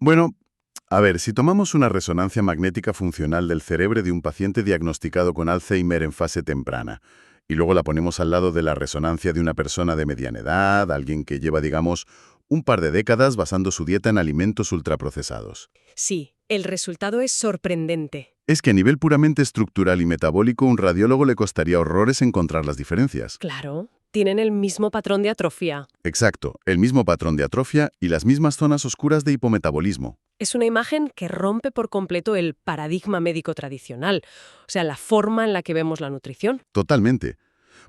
Bueno, a ver, si tomamos una resonancia magnética funcional del cerebro de un paciente diagnosticado con Alzheimer en fase temprana, y luego la ponemos al lado de la resonancia de una persona de mediana edad, alguien que lleva, digamos, un par de décadas basando su dieta en alimentos ultraprocesados. Sí, el resultado es sorprendente. Es que a nivel puramente estructural y metabólico, un radiólogo le costaría horrores encontrar las diferencias. Claro, tienen el mismo patrón de atrofia. Exacto, el mismo patrón de atrofia y las mismas zonas oscuras de hipometabolismo. Es una imagen que rompe por completo el paradigma médico tradicional, o sea, la forma en la que vemos la nutrición. Totalmente.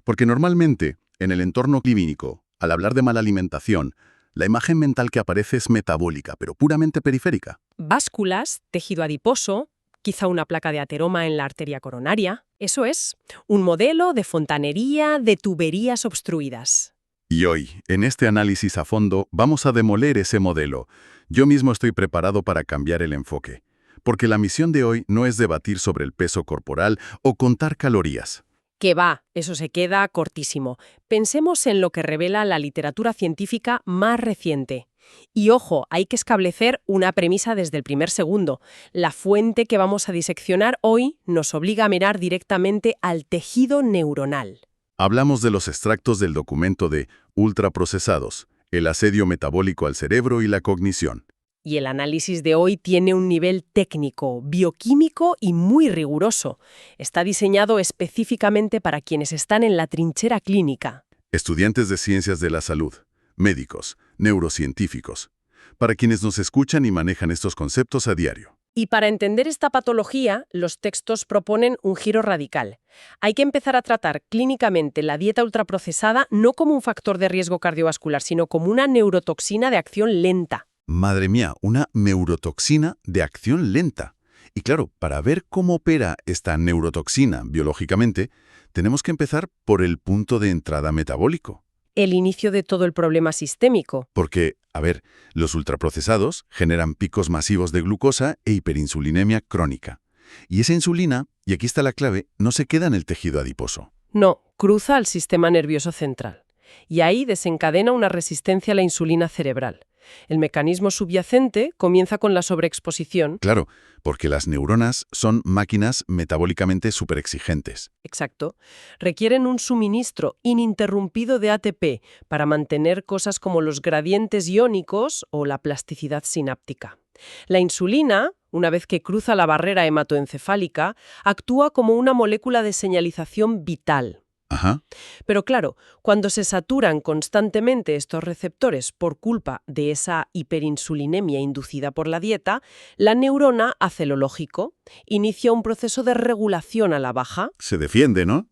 Porque normalmente, en el entorno clínico, al hablar de mala alimentación, la imagen mental que aparece es metabólica, pero puramente periférica. Básculas, tejido adiposo, quizá una placa de ateroma en la arteria coronaria. Eso es, un modelo de fontanería de tuberías obstruidas. Y hoy, en este análisis a fondo, vamos a demoler ese modelo. Yo mismo estoy preparado para cambiar el enfoque. Porque la misión de hoy no es debatir sobre el peso corporal o contar calorías. Que va, eso se queda cortísimo. Pensemos en lo que revela la literatura científica más reciente. Y ojo, hay que establecer una premisa desde el primer segundo. La fuente que vamos a diseccionar hoy nos obliga a mirar directamente al tejido neuronal. Hablamos de los extractos del documento de ultraprocesados, el asedio metabólico al cerebro y la cognición. Y el análisis de hoy tiene un nivel técnico, bioquímico y muy riguroso. Está diseñado específicamente para quienes están en la trinchera clínica. Estudiantes de ciencias de la salud, médicos, neurocientíficos, para quienes nos escuchan y manejan estos conceptos a diario. Y para entender esta patología, los textos proponen un giro radical. Hay que empezar a tratar clínicamente la dieta ultraprocesada no como un factor de riesgo cardiovascular, sino como una neurotoxina de acción lenta. Madre mía, una neurotoxina de acción lenta. Y claro, para ver cómo opera esta neurotoxina biológicamente, tenemos que empezar por el punto de entrada metabólico. El inicio de todo el problema sistémico. Porque, a ver, los ultraprocesados generan picos masivos de glucosa e hiperinsulinemia crónica. Y esa insulina, y aquí está la clave, no se queda en el tejido adiposo. No, cruza al sistema nervioso central. Y ahí desencadena una resistencia a la insulina cerebral. El mecanismo subyacente comienza con la sobreexposición. Claro, porque las neuronas son máquinas metabólicamente superexigentes. Exacto. Requieren un suministro ininterrumpido de ATP para mantener cosas como los gradientes iónicos o la plasticidad sináptica. La insulina, una vez que cruza la barrera hematoencefálica, actúa como una molécula de señalización vital. Ajá. Pero claro, cuando se saturan constantemente estos receptores por culpa de esa hiperinsulinemia inducida por la dieta, la neurona hace lo lógico, inicia un proceso de regulación a la baja. Se defiende, ¿no?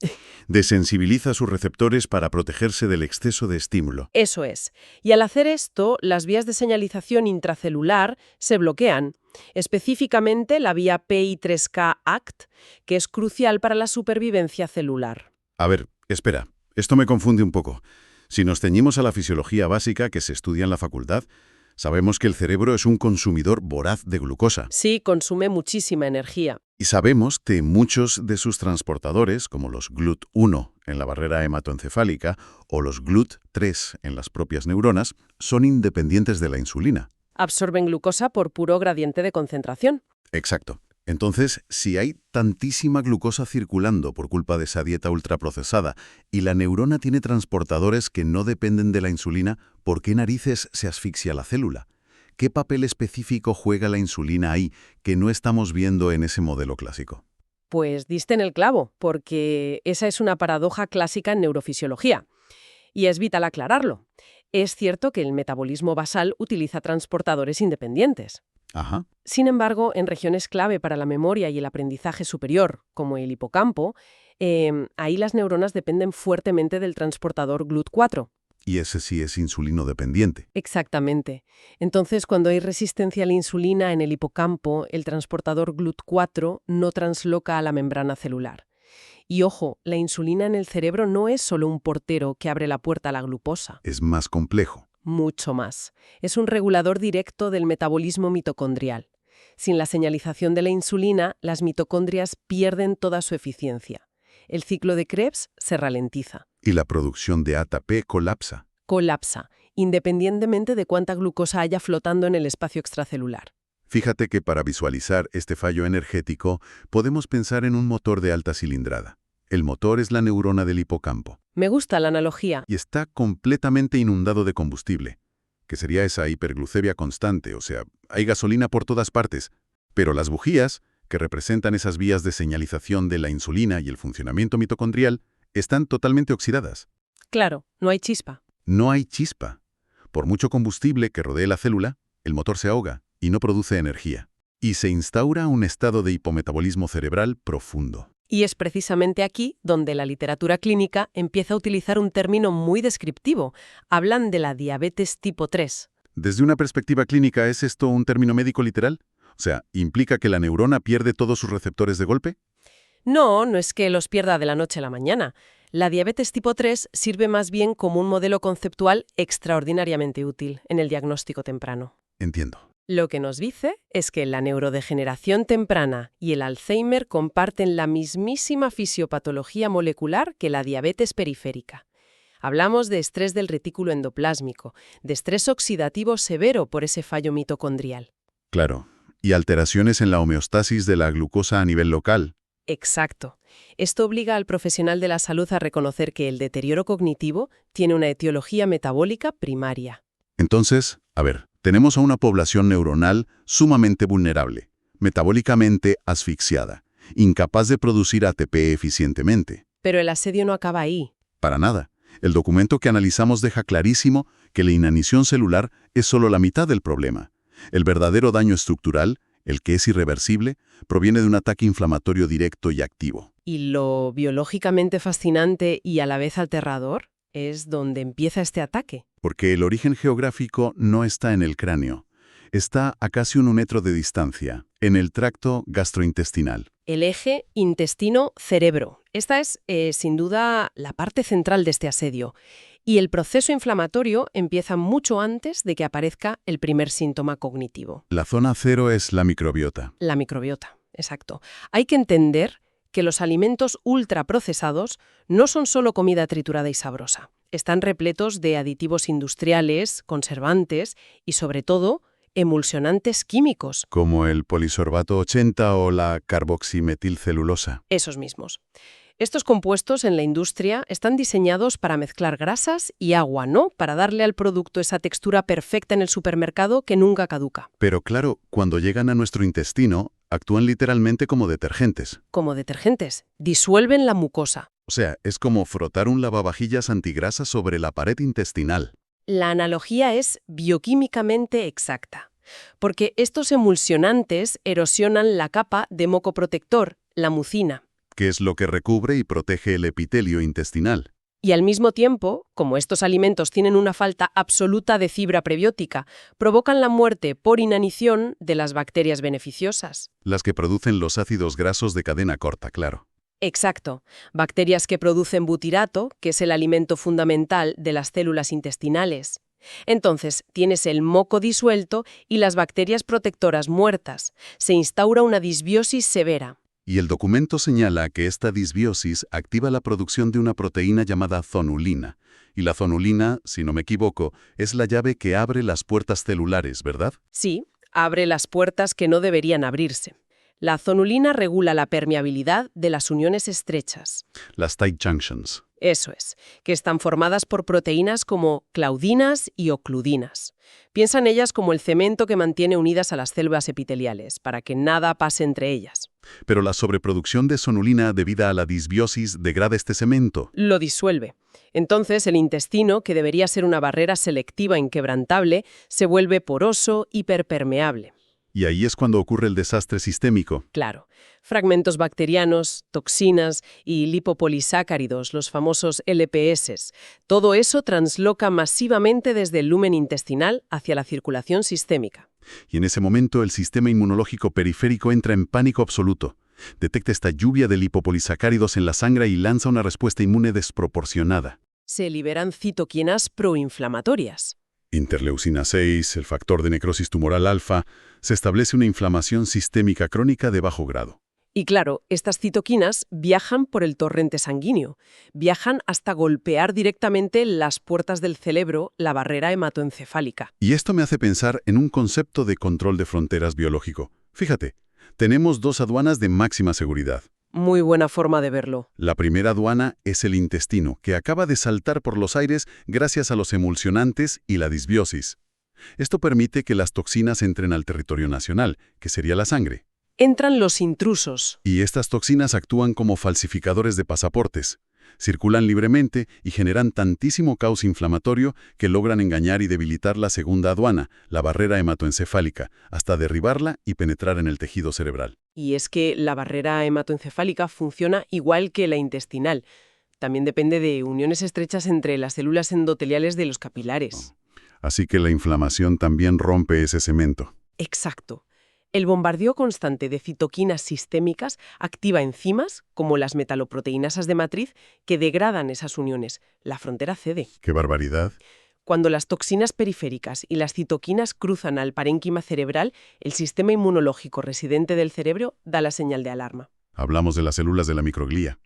Desensibiliza sus receptores para protegerse del exceso de estímulo. Eso es. Y al hacer esto, las vías de señalización intracelular se bloquean, específicamente la vía PI3K-ACT, que es crucial para la supervivencia celular. A ver, espera, esto me confunde un poco. Si nos ceñimos a la fisiología básica que se estudia en la facultad, sabemos que el cerebro es un consumidor voraz de glucosa. Sí, consume muchísima energía. Y sabemos que muchos de sus transportadores, como los GLUT1 en la barrera hematoencefálica o los GLUT3 en las propias neuronas, son independientes de la insulina. Absorben glucosa por puro gradiente de concentración. Exacto. Entonces, si hay tantísima glucosa circulando por culpa de esa dieta ultraprocesada y la neurona tiene transportadores que no dependen de la insulina, ¿por qué narices se asfixia la célula? ¿Qué papel específico juega la insulina ahí que no estamos viendo en ese modelo clásico? Pues diste en el clavo, porque esa es una paradoja clásica en neurofisiología. Y es vital aclararlo. Es cierto que el metabolismo basal utiliza transportadores independientes. Ajá. Sin embargo, en regiones clave para la memoria y el aprendizaje superior, como el hipocampo, ahí las neuronas dependen fuertemente del transportador GLUT4. Y ese sí es insulino dependiente. Exactamente. Entonces, cuando hay resistencia a la insulina en el hipocampo, el transportador GLUT4 no transloca a la membrana celular. Y ojo, la insulina en el cerebro no es solo un portero que abre la puerta a la glucosa. Es más complejo. Mucho más. Es un regulador directo del metabolismo mitocondrial. Sin la señalización de la insulina, las mitocondrias pierden toda su eficiencia. El ciclo de Krebs se ralentiza. Y la producción de ATP colapsa. Colapsa. independientemente de cuánta glucosa haya flotando en el espacio extracelular. Fíjate que para visualizar este fallo energético podemos pensar en un motor de alta cilindrada. El motor es la neurona del hipocampo Me gusta la analogía. y está completamente inundado de combustible, que sería esa hiperglucemia constante, o sea, hay gasolina por todas partes, pero las bujías, que representan esas vías de señalización de la insulina y el funcionamiento mitocondrial, están totalmente oxidadas. Claro, no hay chispa. No hay chispa. Por mucho combustible que rodee la célula, el motor se ahoga y no produce energía. Y se instaura un estado de hipometabolismo cerebral profundo. Y es precisamente aquí donde la literatura clínica empieza a utilizar un término muy descriptivo. Hablan de la diabetes tipo 3. Desde una perspectiva clínica, ¿es esto un término médico literal? O sea, ¿implica que la neurona pierde todos sus receptores de golpe? No, no es que los pierda de la noche a la mañana. La diabetes tipo 3 sirve más bien como un modelo conceptual extraordinariamente útil en el diagnóstico temprano. Entiendo. Lo que nos dice es que la neurodegeneración temprana y el Alzheimer comparten la mismísima fisiopatología molecular que la diabetes periférica. Hablamos de estrés del retículo endoplásmico, de estrés oxidativo severo por ese fallo mitocondrial. Claro. Y alteraciones en la homeostasis de la glucosa a nivel local. Exacto. Esto obliga al profesional de la salud a reconocer que el deterioro cognitivo tiene una etiología metabólica primaria. Entonces, a ver, tenemos a una población neuronal sumamente vulnerable, metabólicamente asfixiada, incapaz de producir ATP eficientemente. Pero el asedio no acaba ahí. Para nada. El documento que analizamos deja clarísimo que la inanición celular es solo la mitad del problema. El verdadero daño estructural, el que es irreversible, proviene de un ataque inflamatorio directo y activo. Y lo biológicamente fascinante y a la vez aterrador es donde empieza este ataque. Porque el origen geográfico no está en el cráneo. Está a casi 1 metro de distancia, en el tracto gastrointestinal. El eje intestino-cerebro. Esta es, sin duda, la parte central de este asedio. Y el proceso inflamatorio empieza mucho antes de que aparezca el primer síntoma cognitivo. La zona cero es la microbiota. La microbiota, exacto. Hay que entender que los alimentos ultraprocesados no son solo comida triturada y sabrosa. Están repletos de aditivos industriales, conservantes y, sobre todo, emulsionantes químicos. Como el polisorbato 80 o la carboximetilcelulosa. Esos mismos. Estos compuestos en la industria están diseñados para mezclar grasas y agua, ¿no? Para darle al producto esa textura perfecta en el supermercado que nunca caduca. Pero claro, cuando llegan a nuestro intestino, actúan literalmente como detergentes. Como detergentes, disuelven la mucosa. O sea, es como frotar un lavavajillas antigrasa sobre la pared intestinal. La analogía es bioquímicamente exacta, porque estos emulsionantes erosionan la capa de moco protector, la mucina. Que es lo que recubre y protege el epitelio intestinal. Y al mismo tiempo, como estos alimentos tienen una falta absoluta de fibra prebiótica, provocan la muerte por inanición de las bacterias beneficiosas. Las que producen los ácidos grasos de cadena corta, claro. Exacto. Bacterias que producen butirato, que es el alimento fundamental de las células intestinales. Entonces, tienes el moco disuelto y las bacterias protectoras muertas. Se instaura una disbiosis severa. Y el documento señala que esta disbiosis activa la producción de una proteína llamada zonulina. Y la zonulina, si no me equivoco, es la llave que abre las puertas celulares, ¿verdad? Sí, abre las puertas que no deberían abrirse. La zonulina regula la permeabilidad de las uniones estrechas. Las tight junctions. Eso es, que están formadas por proteínas como claudinas y ocludinas. Piensa en ellas como el cemento que mantiene unidas a las células epiteliales, para que nada pase entre ellas. Pero la sobreproducción de zonulina debida a la disbiosis degrada este cemento. Lo disuelve. Entonces el intestino, que debería ser una barrera selectiva inquebrantable, se vuelve poroso, hiperpermeable. Y ahí es cuando ocurre el desastre sistémico. Claro, fragmentos bacterianos, toxinas y lipopolisacáridos, los famosos LPS. Todo eso transloca masivamente desde el lumen intestinal hacia la circulación sistémica. Y en ese momento el sistema inmunológico periférico entra en pánico absoluto. Detecta esta lluvia de lipopolisacáridos en la sangre y lanza una respuesta inmune desproporcionada. Se liberan citoquinas proinflamatorias. Interleucina 6, el factor de necrosis tumoral alfa, se establece una inflamación sistémica crónica de bajo grado. Y claro, estas citoquinas viajan por el torrente sanguíneo, viajan hasta golpear directamente las puertas del cerebro, la barrera hematoencefálica. Y esto me hace pensar en un concepto de control de fronteras biológico. Fíjate, tenemos dos aduanas de máxima seguridad. Muy buena forma de verlo. La primera aduana es el intestino, que acaba de saltar por los aires gracias a los emulsionantes y la disbiosis. Esto permite que las toxinas entren al territorio nacional, que sería la sangre. Entran los intrusos. Y estas toxinas actúan como falsificadores de pasaportes. Circulan libremente y generan tantísimo caos inflamatorio que logran engañar y debilitar la segunda aduana, la barrera hematoencefálica, hasta derribarla y penetrar en el tejido cerebral. Y es que la barrera hematoencefálica funciona igual que la intestinal. También depende de uniones estrechas entre las células endoteliales de los capilares. Así que la inflamación también rompe ese cemento. Exacto. El bombardeo constante de citoquinas sistémicas activa enzimas, como las metaloproteinasas de matriz, que degradan esas uniones. La frontera cede. ¡Qué barbaridad! Cuando las toxinas periféricas y las citoquinas cruzan al parénquima cerebral, el sistema inmunológico residente del cerebro da la señal de alarma. Hablamos de las células de la microglía.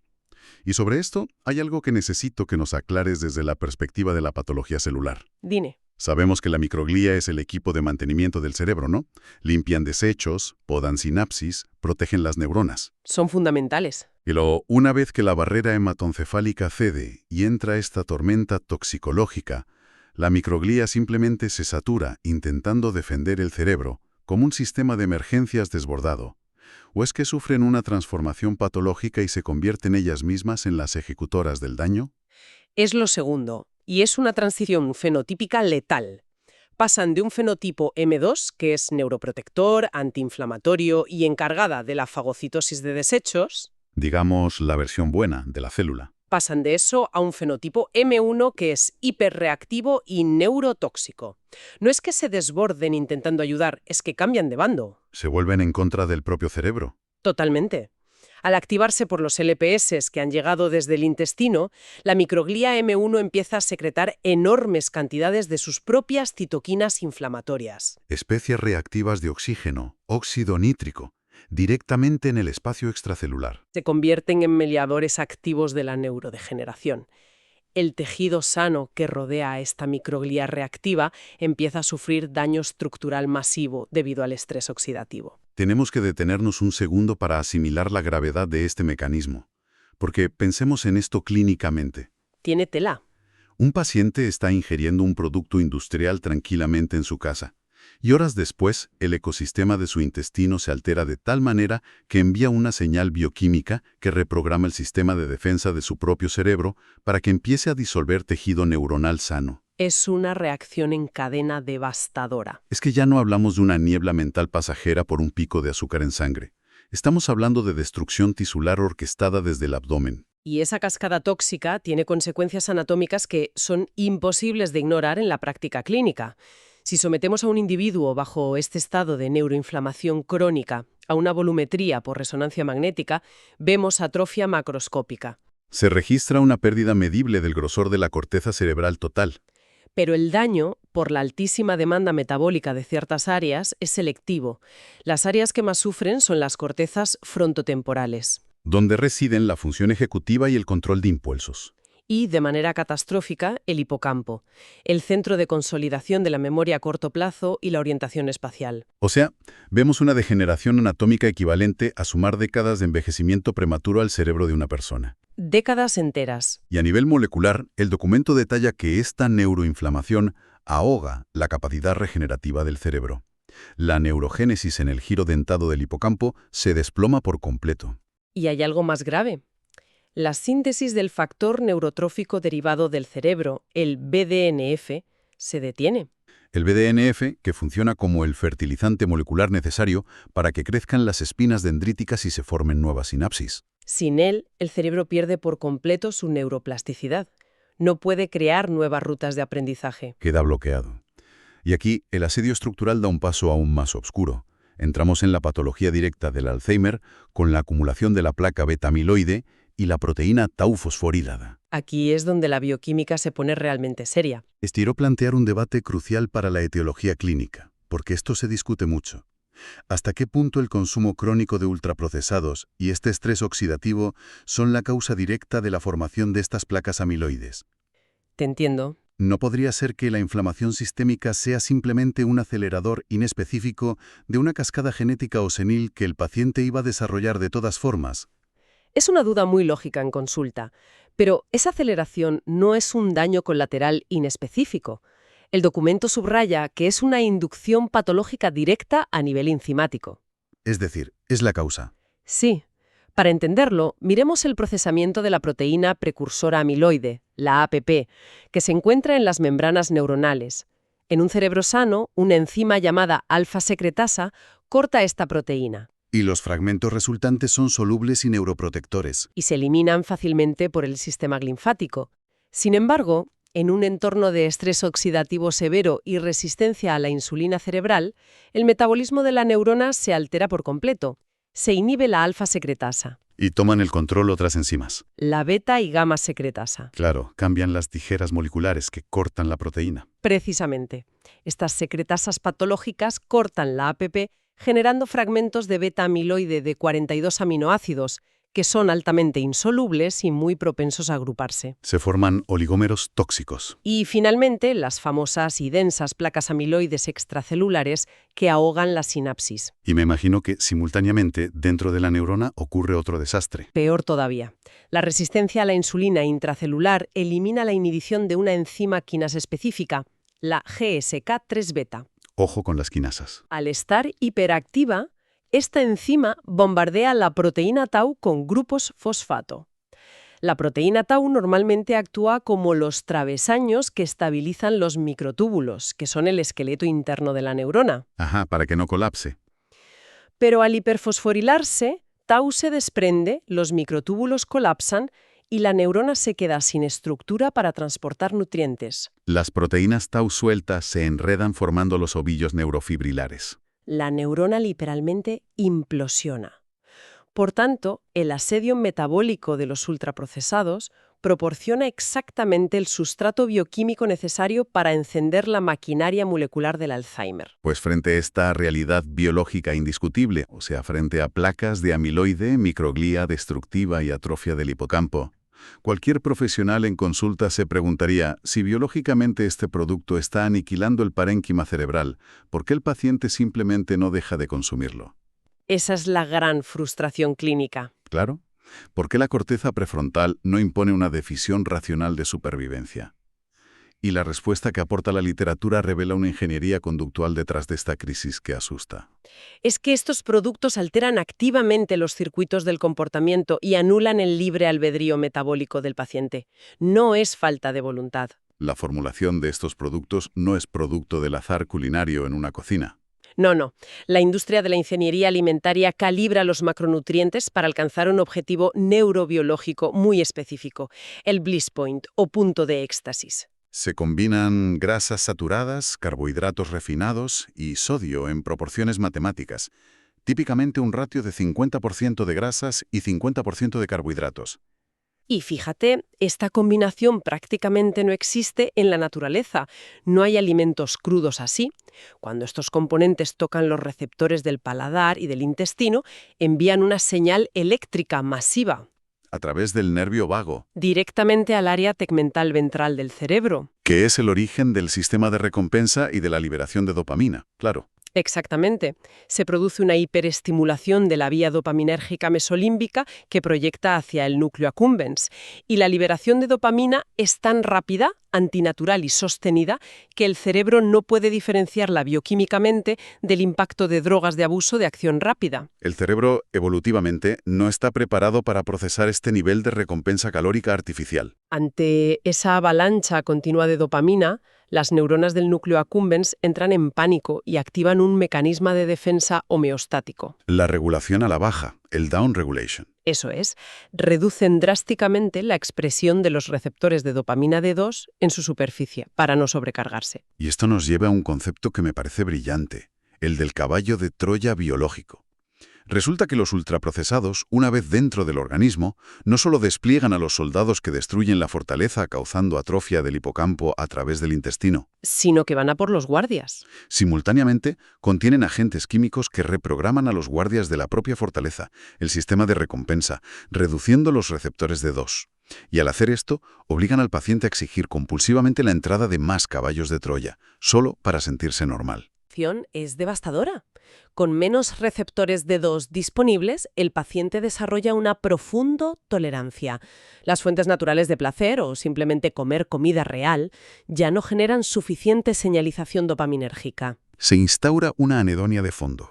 Y sobre esto, hay algo que necesito que nos aclares desde la perspectiva de la patología celular. Dime. Sabemos que la microglía es el equipo de mantenimiento del cerebro, ¿no? Limpian desechos, podan sinapsis, protegen las neuronas. Son fundamentales. Y una vez que la barrera hematoencefálica cede y entra esta tormenta toxicológica, la microglía simplemente se satura intentando defender el cerebro como un sistema de emergencias desbordado. ¿O es que sufren una transformación patológica y se convierten ellas mismas en las ejecutoras del daño? Es lo segundo, y es una transición fenotípica letal. Pasan de un fenotipo M2, que es neuroprotector, antiinflamatorio y encargada de la fagocitosis de desechos, Digamos, la versión buena de la célula. pasan de eso a un fenotipo M1, que es hiperreactivo y neurotóxico. No es que se desborden intentando ayudar, es que cambian de bando. Se vuelven en contra del propio cerebro. Totalmente. Al activarse por los LPS que han llegado desde el intestino, la microglía M1 empieza a secretar enormes cantidades de sus propias citoquinas inflamatorias. Especies reactivas de oxígeno, óxido nítrico, directamente en el espacio extracelular. Se convierten en mediadores activos de la neurodegeneración. El tejido sano que rodea a esta microglía reactiva empieza a sufrir daño estructural masivo debido al estrés oxidativo. Tenemos que detenernos un segundo para asimilar la gravedad de este mecanismo. Porque pensemos en esto clínicamente. Tiene tela. Un paciente está ingiriendo un producto industrial tranquilamente en su casa. Y horas después, el ecosistema de su intestino se altera de tal manera que envía una señal bioquímica que reprograma el sistema de defensa de su propio cerebro para que empiece a disolver tejido neuronal sano. Es una reacción en cadena devastadora. Es que ya no hablamos de una niebla mental pasajera por un pico de azúcar en sangre. Estamos hablando de destrucción tisular orquestada desde el abdomen. Y esa cascada tóxica tiene consecuencias anatómicas que son imposibles de ignorar en la práctica clínica. Si sometemos a un individuo bajo este estado de neuroinflamación crónica a una volumetría por resonancia magnética, vemos atrofia macroscópica. Se registra una pérdida medible del grosor de la corteza cerebral total. Pero el daño, por la altísima demanda metabólica de ciertas áreas, es selectivo. Las áreas que más sufren son las cortezas frontotemporales. Donde residen la función ejecutiva y el control de impulsos. Y, de manera catastrófica, el hipocampo, el centro de consolidación de la memoria a corto plazo y la orientación espacial. O sea, vemos una degeneración anatómica equivalente a sumar décadas de envejecimiento prematuro al cerebro de una persona. Décadas enteras. Y a nivel molecular, el documento detalla que esta neuroinflamación ahoga la capacidad regenerativa del cerebro. La neurogénesis en el giro dentado del hipocampo se desploma por completo. Y hay algo más grave. La síntesis del factor neurotrófico derivado del cerebro, el BDNF, se detiene. El BDNF, que funciona como el fertilizante molecular necesario para que crezcan las espinas dendríticas y se formen nuevas sinapsis. Sin él, el cerebro pierde por completo su neuroplasticidad. No puede crear nuevas rutas de aprendizaje. Queda bloqueado. Y aquí, el asedio estructural da un paso aún más oscuro. Entramos en la patología directa del Alzheimer con la acumulación de la placa beta-amiloide y la proteína tau fosforilada. Aquí es donde la bioquímica se pone realmente seria. Estiró plantear un debate crucial para la etiología clínica, porque esto se discute mucho. ¿Hasta qué punto el consumo crónico de ultraprocesados y este estrés oxidativo son la causa directa de la formación de estas placas amiloides? Te entiendo. ¿No podría ser que la inflamación sistémica sea simplemente un acelerador inespecífico de una cascada genética o senil que el paciente iba a desarrollar de todas formas? Es una duda muy lógica en consulta, pero esa aceleración no es un daño colateral inespecífico. El documento subraya que es una inducción patológica directa a nivel enzimático. Es decir, es la causa. Sí. Para entenderlo, miremos el procesamiento de la proteína precursora amiloide, la APP, que se encuentra en las membranas neuronales. En un cerebro sano, una enzima llamada alfa-secretasa corta esta proteína Y los fragmentos resultantes son solubles y neuroprotectores. y se eliminan fácilmente por el sistema linfático. Sin embargo, en un entorno de estrés oxidativo severo y resistencia a la insulina cerebral, el metabolismo de la neurona se altera por completo. Se inhibe la alfa-secretasa, Y toman el control otras enzimas. la beta y gamma secretasa. Claro, cambian las tijeras moleculares que cortan la proteína. Precisamente, estas secretasas patológicas cortan la APP generando fragmentos de beta-amiloide de 42 aminoácidos, que son altamente insolubles y muy propensos a agruparse. Se forman oligómeros tóxicos. Y finalmente, las famosas y densas placas amiloides extracelulares que ahogan la sinapsis. Y me imagino que, simultáneamente, dentro de la neurona ocurre otro desastre. Peor todavía, la resistencia a la insulina intracelular elimina la inhibición de una enzima quinasa específica, la GSK3-beta. Ojo con las quinasas. Al estar hiperactiva, esta enzima bombardea la proteína tau con grupos fosfato. La proteína tau normalmente actúa como los travesaños que estabilizan los microtúbulos, que son el esqueleto interno de la neurona. Ajá, para que no colapse. Pero al hiperfosforilarse, tau se desprende, los microtúbulos colapsan y la neurona se queda sin estructura para transportar nutrientes. Las proteínas tau sueltas se enredan formando los ovillos neurofibrilares. La neurona literalmente implosiona. Por tanto, el asedio metabólico de los ultraprocesados proporciona exactamente el sustrato bioquímico necesario para encender la maquinaria molecular del Alzheimer. Pues frente a esta realidad biológica indiscutible, o sea, frente a placas de amiloide, microglía destructiva y atrofia del hipocampo, cualquier profesional en consulta se preguntaría si biológicamente este producto está aniquilando el parénquima cerebral, ¿por qué el paciente simplemente no deja de consumirlo? Esa es la gran frustración clínica. Claro, ¿por qué la corteza prefrontal no impone una decisión racional de supervivencia? Y la respuesta que aporta la literatura revela una ingeniería conductual detrás de esta crisis que asusta. Es que estos productos alteran activamente los circuitos del comportamiento y anulan el libre albedrío metabólico del paciente. No es falta de voluntad. La formulación de estos productos no es producto del azar culinario en una cocina. No. La industria de la ingeniería alimentaria calibra los macronutrientes para alcanzar un objetivo neurobiológico muy específico, el bliss point o punto de éxtasis. Se combinan grasas saturadas, carbohidratos refinados y sodio en proporciones matemáticas, típicamente un ratio de 50% de grasas y 50% de carbohidratos. Y fíjate, esta combinación prácticamente no existe en la naturaleza. No hay alimentos crudos así. Cuando estos componentes tocan los receptores del paladar y del intestino, envían una señal eléctrica masiva A través del nervio vago, directamente al área tegmental ventral del cerebro. que es el origen del sistema de recompensa y de la liberación de dopamina, claro. Exactamente. Se produce una hiperestimulación de la vía dopaminérgica mesolímbica que proyecta hacia el núcleo accumbens. Y la liberación de dopamina es tan rápida, antinatural y sostenida que el cerebro no puede diferenciarla bioquímicamente del impacto de drogas de abuso de acción rápida. El cerebro, evolutivamente, no está preparado para procesar este nivel de recompensa calórica artificial. Ante esa avalancha continua de dopamina, las neuronas del núcleo accumbens entran en pánico y activan un mecanismo de defensa homeostático. La regulación a la baja, el down regulation. Eso es, reducen drásticamente la expresión de los receptores de dopamina D2 en su superficie para no sobrecargarse. Y esto nos lleva a un concepto que me parece brillante, el del caballo de Troya biológico. Resulta que los ultraprocesados, una vez dentro del organismo, no solo despliegan a los soldados que destruyen la fortaleza causando atrofia del hipocampo a través del intestino. Sino que van a por los guardias. Simultáneamente, contienen agentes químicos que reprograman a los guardias de la propia fortaleza, el sistema de recompensa, reduciendo los receptores de D2. Y al hacer esto, obligan al paciente a exigir compulsivamente la entrada de más caballos de Troya, solo para sentirse normal. Es devastadora. Con menos receptores D2 disponibles, el paciente desarrolla una profunda tolerancia. Las fuentes naturales de placer o simplemente comer comida real ya no generan suficiente señalización dopaminérgica. Se instaura una anedonia de fondo,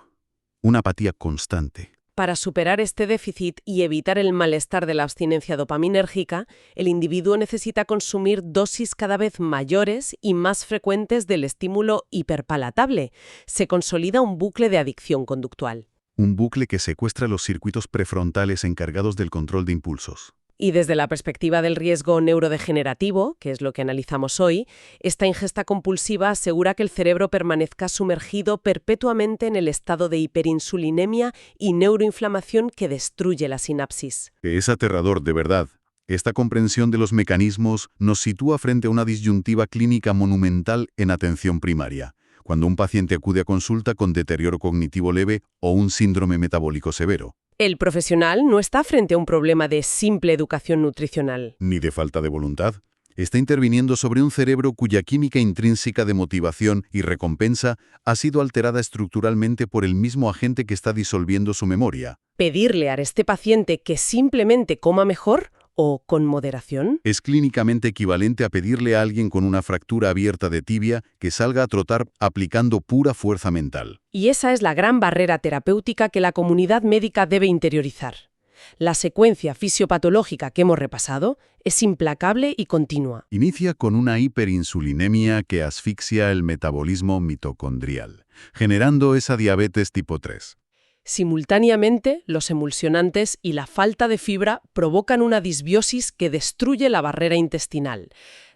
una apatía constante. Para superar este déficit y evitar el malestar de la abstinencia dopaminérgica, el individuo necesita consumir dosis cada vez mayores y más frecuentes del estímulo hiperpalatable. Se consolida un bucle de adicción conductual. Un bucle que secuestra los circuitos prefrontales encargados del control de impulsos. Y desde la perspectiva del riesgo neurodegenerativo, que es lo que analizamos hoy, esta ingesta compulsiva asegura que el cerebro permanezca sumergido perpetuamente en el estado de hiperinsulinemia y neuroinflamación que destruye la sinapsis. Que es aterrador, de verdad. Esta comprensión de los mecanismos nos sitúa frente a una disyuntiva clínica monumental en atención primaria, cuando un paciente acude a consulta con deterioro cognitivo leve o un síndrome metabólico severo. El profesional no está frente a un problema de simple educación nutricional. Ni de falta de voluntad. Está interviniendo sobre un cerebro cuya química intrínseca de motivación y recompensa ha sido alterada estructuralmente por el mismo agente que está disolviendo su memoria. ¿Pedirle a este paciente que simplemente coma mejor o con moderación? Es clínicamente equivalente a pedirle a alguien con una fractura abierta de tibia que salga a trotar aplicando pura fuerza mental. Y esa es la gran barrera terapéutica que la comunidad médica debe interiorizar. La secuencia fisiopatológica que hemos repasado es implacable y continua. Inicia con una hiperinsulinemia que asfixia el metabolismo mitocondrial, generando esa diabetes tipo 3. Simultáneamente, los emulsionantes y la falta de fibra provocan una disbiosis que destruye la barrera intestinal.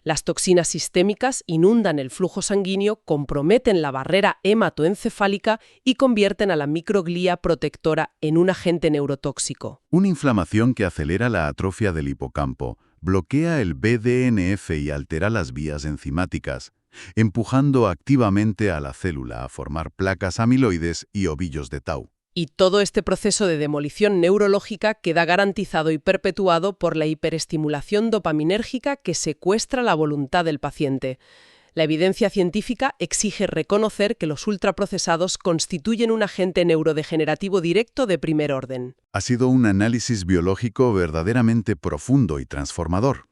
Las toxinas sistémicas inundan el flujo sanguíneo, comprometen la barrera hematoencefálica y convierten a la microglía protectora en un agente neurotóxico. Una inflamación que acelera la atrofia del hipocampo, bloquea el BDNF y altera las vías enzimáticas, empujando activamente a la célula a formar placas amiloides y ovillos de tau. Y todo este proceso de demolición neurológica queda garantizado y perpetuado por la hiperestimulación dopaminérgica que secuestra la voluntad del paciente. La evidencia científica exige reconocer que los ultraprocesados constituyen un agente neurodegenerativo directo de primer orden. Ha sido un análisis biológico verdaderamente profundo y transformador.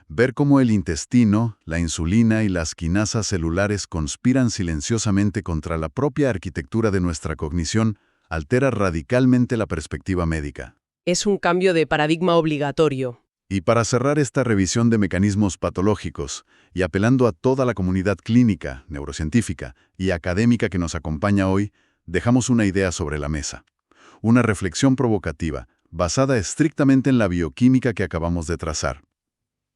Ver cómo el intestino, la insulina y las quinasas celulares conspiran silenciosamente contra la propia arquitectura de nuestra cognición altera radicalmente la perspectiva médica. Es un cambio de paradigma obligatorio. Y para cerrar esta revisión de mecanismos patológicos, y apelando a toda la comunidad clínica, neurocientífica y académica que nos acompaña hoy, dejamos una idea sobre la mesa. Una reflexión provocativa, basada estrictamente en la bioquímica que acabamos de trazar.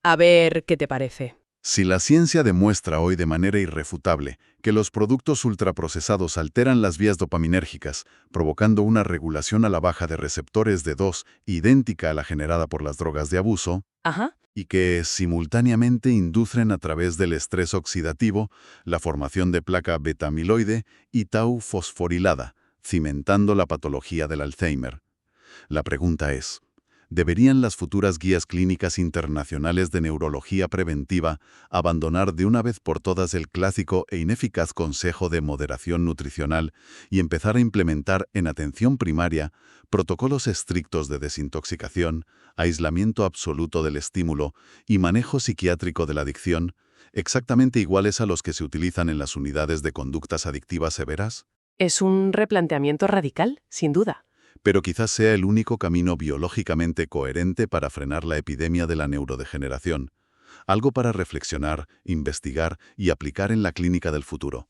A ver, ¿qué te parece? Si la ciencia demuestra hoy de manera irrefutable que los productos ultraprocesados alteran las vías dopaminérgicas, provocando una regulación a la baja de receptores de D2 idéntica a la generada por las drogas de abuso, y que simultáneamente inducen a través del estrés oxidativo la formación de placa beta-amiloide y tau fosforilada, cimentando la patología del Alzheimer. La pregunta es: ¿deberían las futuras guías clínicas internacionales de neurología preventiva abandonar de una vez por todas el clásico e ineficaz consejo de moderación nutricional y empezar a implementar en atención primaria protocolos estrictos de desintoxicación, aislamiento absoluto del estímulo y manejo psiquiátrico de la adicción, exactamente iguales a los que se utilizan en las unidades de conductas adictivas severas? Es un replanteamiento radical, sin duda. Pero quizás sea el único camino biológicamente coherente para frenar la epidemia de la neurodegeneración. Algo para reflexionar, investigar y aplicar en la clínica del futuro.